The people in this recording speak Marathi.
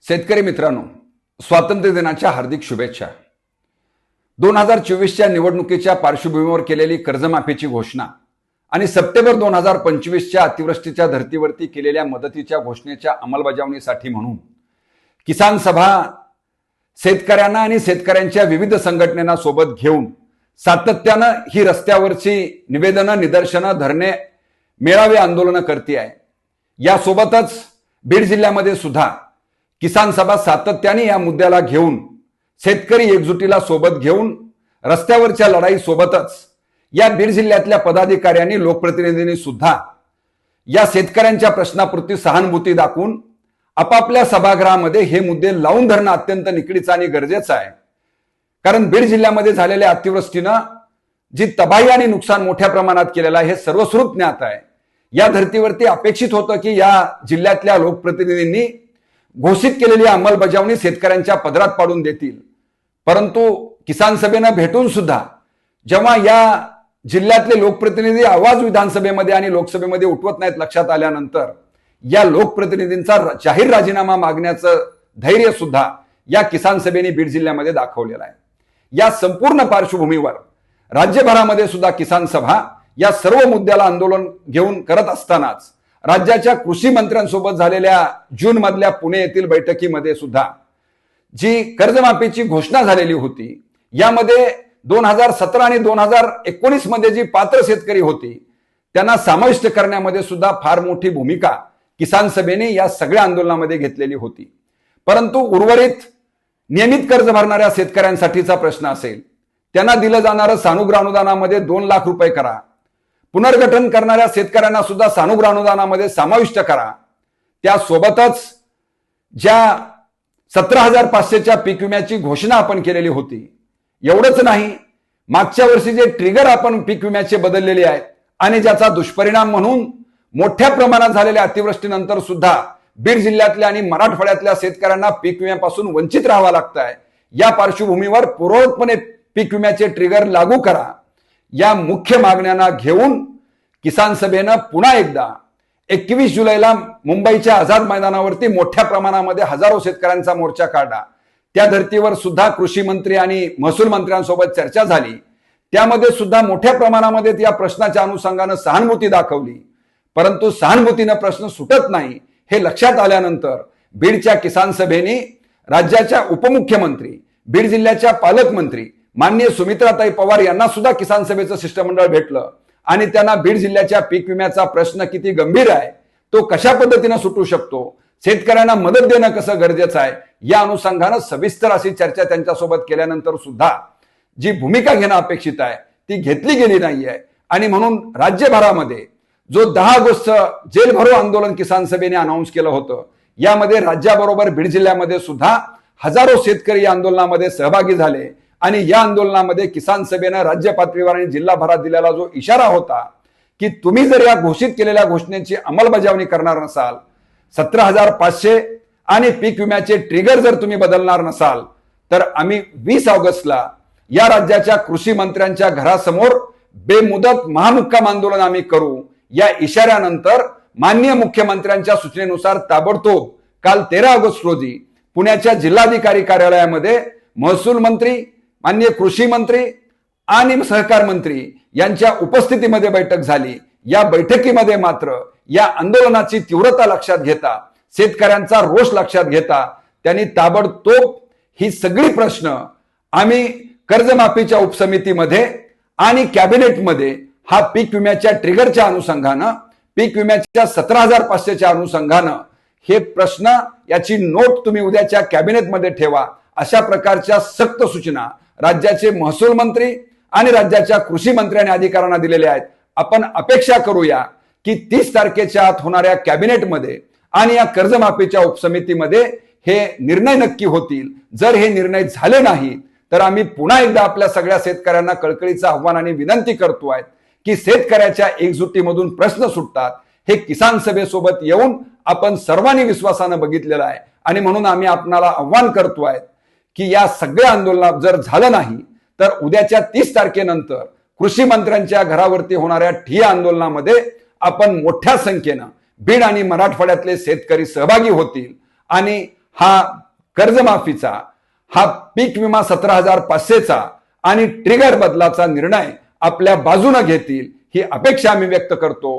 शेतकरी मित्रांनो, स्वातंत्र्य दिनाच्या हार्दिक शुभेच्छा। 2024च्या निवडणुकीच्या पार्श्वभूमीवर केलेली कर्जमाफीची घोषणा आणि सप्टेंबर 2025च्या अतिवृष्टीच्या धर्तीवरती केलेल्या मदतीच्या घोषणेच्या अंमलबजावणीसाठी म्हणून किसान सभा शेतकऱ्यांना आणि शेतकऱ्यांच्या विविध संघटनांना सोबत घेऊन सातत्यानं ही रस्त्यावरची निवेदनं, निदर्शनं, धरणे, मेळावे, आंदोलनं करते आहे। यासोबतच बीड जिल्ह्यामध्ये सुद्धा किसान सभा सातत्याने या मुद्द्याला घेऊन शेतकरी एकजुटीला सोबत घेऊन रस्त्यावरच्या लढाई सोबतच या बीड जिल्ह्यातल्या पदाधिकाऱ्यांनी, लोकप्रतिनिधींनी सुद्धा या शेतकऱ्यांच्या प्रश्नाप्रती सहानुभूती दाखवून आपापल्या सभागृहामध्ये हे मुद्दे लावून धरणं अत्यंत निकडीचं आणि गरजेचं आहे। कारण बीड जिल्ह्यामध्ये झालेल्या अतिवृष्टीनं जी तबाही आणि नुकसान मोठ्या प्रमाणात केलेलं आहे हे सर्वश्रुत ज्ञात आहे। या धर्तीवरती अपेक्षित होतं की या जिल्ह्यातल्या लोकप्रतिनिधींनी घोषित केलेली अंमलबजावणी शेतकऱ्यांच्या पदरात पाडून देतील, परंतु किसान सभेनं भेटून सुद्धा जेव्हा या जिल्ह्यातले लोकप्रतिनिधी आवाज विधानसभेमध्ये आणि लोकसभेमध्ये उठवत नाहीत, लक्षात आल्यानंतर या लोकप्रतिनिधींचा जाहीर राजीनामा मागण्याचं धैर्य सुद्धा या किसान सभेने बीड जिल्ह्यामध्ये दाखवलेलं आहे। या संपूर्ण पार्श्वभूमीवर राज्यभरामध्ये सुद्धा किसान सभा या सर्व मुद्द्याला आंदोलन घेऊन करत असतानाच राज्याच्या कृषी मंत्र्यांसोबत झालेल्या जून मधल्या पुणे येथील बैठकीमध्ये सुद्धा जी कर्जमाफीची घोषणा झालेली होती, यामध्ये 2017 आणि 2019 मध्ये जी पात्र शेतकरी होती त्यांना समाविष्ट करण्यामध्ये सुद्धा फार मोठी भूमिका किसान सभेने या सगळ्या आंदोलनामध्ये घेतलेली होती। परंतु उर्वरित नियमित कर्ज भरणाऱ्या शेतकऱ्यांसाठीचा प्रश्न असेल, त्यांना दिलं जाणारं सानुग्रह अनुदानामध्ये 2 लाख रुपये करा, पुनर्गठन करणाऱ्या शेतकऱ्यांना सुद्धा सानुग्रह अनुदानामध्ये समाविष्ट करा, त्यासोबतच ज्या 17,500च्या पीक विम्याची घोषणा आपण केलेली होती, एवढंच नाही, मागच्या वर्षी जे ट्रिगर आपण पीक विम्याचे बदललेले आहेत आणि ज्याचा दुष्परिणाम म्हणून मोठ्या प्रमाणात झालेल्या अतिवृष्टीनंतर सुद्धा बीड जिल्ह्यातल्या आणि मराठवाड्यातल्या शेतकऱ्यांना पीक विम्यापासून वंचित राहावं लागतंय। या पार्श्वभूमीवर पूर्ववतपणे पीक विम्याचे ट्रिगर लागू करा, या मुख्य मागण्यांना घेऊन किसान सभेनं पुन्हा एकदा 21 जुलैला मुंबईच्या आझाद मैदानावरती मोठ्या प्रमाणामध्ये हजारो शेतकऱ्यांचा मोर्चा काढला। त्या धर्तीवर सुद्धा कृषी मंत्री आणि महसूल मंत्र्यांसोबत चर्चा झाली, त्यामध्ये सुद्धा मोठ्या प्रमाणामध्ये या प्रश्नाच्या अनुषंगानं सहानुभूती दाखवली, परंतु सहानुभूतीनं प्रश्न सुटत नाही हे लक्षात आल्यानंतर बीडच्या किसान सभेने राज्याच्या उपमुख्यमंत्री, बीड जिल्ह्याच्या पालकमंत्री माननीय सुमित्राताई पवार यांना सुद्धा किसान सभेचं शिष्टमंडळ भेटलं आणि त्यांना बीड जिल्ह्याच्या पीक विम्याचा प्रश्न किती गंभीर आहे, तो कशा पद्धतीने सुटू शकतो, शेतकऱ्यांना मदत देणं कसं गरजेचं आहे, या अनुषंगानं सविस्तर अशी चर्चा त्यांच्यासोबत केल्यानंतर सुद्धा जी भूमिका घेणं अपेक्षित आहे ती घेतली गेली नाहीये। आणि म्हणून राज्यभरामध्ये जो 10 ऑगस्ट जेल भरो आंदोलन किसान सभेने अनाऊन्स केलं होतं, यामध्ये राज्याबरोबर बीड जिल्ह्यामध्ये सुद्धा हजारो शेतकरी या आंदोलनामध्ये सहभागी झाले आणि या आंदोलनामध्ये किसान सभेनं राज्य पातळीवर आणि जिल्हाभरात दिलेला जो इशारा होता की तुम्ही जर या घोषित केलेल्या घोषणेची अंमलबजावणी करणार नसाल, 17,500 आणि पीक विम्याचे ट्रिगर जर तुम्ही बदलणार नसाल, तर आम्ही 20 ऑगस्टला या राज्याच्या कृषी मंत्र्यांच्या घरासमोर बेमुदत महामुक्काम आंदोलन आम्ही करू। या इशाऱ्यानंतर माननीय मुख्यमंत्र्यांच्या सूचनेनुसार ताबडतोब काल 13 ऑगस्ट रोजी पुण्याच्या जिल्हाधिकारी कार्यालयामध्ये महसूल मंत्री, माननीय कृषी मंत्री आणि सहकार मंत्री यांच्या उपस्थितीमध्ये बैठक झाली। या बैठकीमध्ये मात्र या आंदोलनाची तीव्रता लक्षात घेता, शेतकऱ्यांचा रोष लक्षात घेता त्यांनी ताबडतोब ही सगळी प्रश्न आम्ही कर्जमाफीच्या उपसमितीमध्ये आणि कॅबिनेटमध्ये हा पीक विम्याच्या ट्रिगरच्या अनुषंगानं, पीक विम्याच्या 17,500च्या अनुषंगानं हे प्रश्न, याची नोट तुम्ही उद्याच्या कॅबिनेटमध्ये ठेवा, अशा प्रकारच्या सक्त सूचना राज्याचे महसूल मंत्री आणि राज्याच्या कृषी मंत्र्यांनी अधिकाऱ्यांना दिलेल्या आहेत। आपण अपेक्षा करूया की 30 तारखेच्या आत होणाऱ्या कॅबिनेटमध्ये आणि या कर्जमाफीच्या उपसमितीमध्ये हे निर्णय नक्की होतील। जर हे निर्णय झाले नाही तर आम्ही पुन्हा एकदा आपल्या सगळ्या शेतकऱ्यांना कळकळीचं आव्हान आणि विनंती करतोय की शेतकऱ्याच्या एकजुटीमधून प्रश्न सुटतात, हे किसान सभेसोबत येऊन आपण सर्वांनी विश्वासानं बघितलेलं आहे। आणि म्हणून आम्ही आपणाला आव्हान करतोय की या सगळ्या आंदोलनात जर झालं नाही तर उद्याच्या 30 तारखेनंतर कृषी मंत्र्यांच्या घरावरती होणाऱ्या ठिय्या आंदोलनामध्ये आपण मोठ्या संख्येनं बीड आणि मराठवाड्यातले शेतकरी सहभागी होतील आणि हा कर्जमाफीचा, हा पीक विमा 17,500चा आणि ट्रिगर बदलाचा निर्णय आपल्या बाजूने घेतील ही अपेक्षा आम्ही व्यक्त करतो.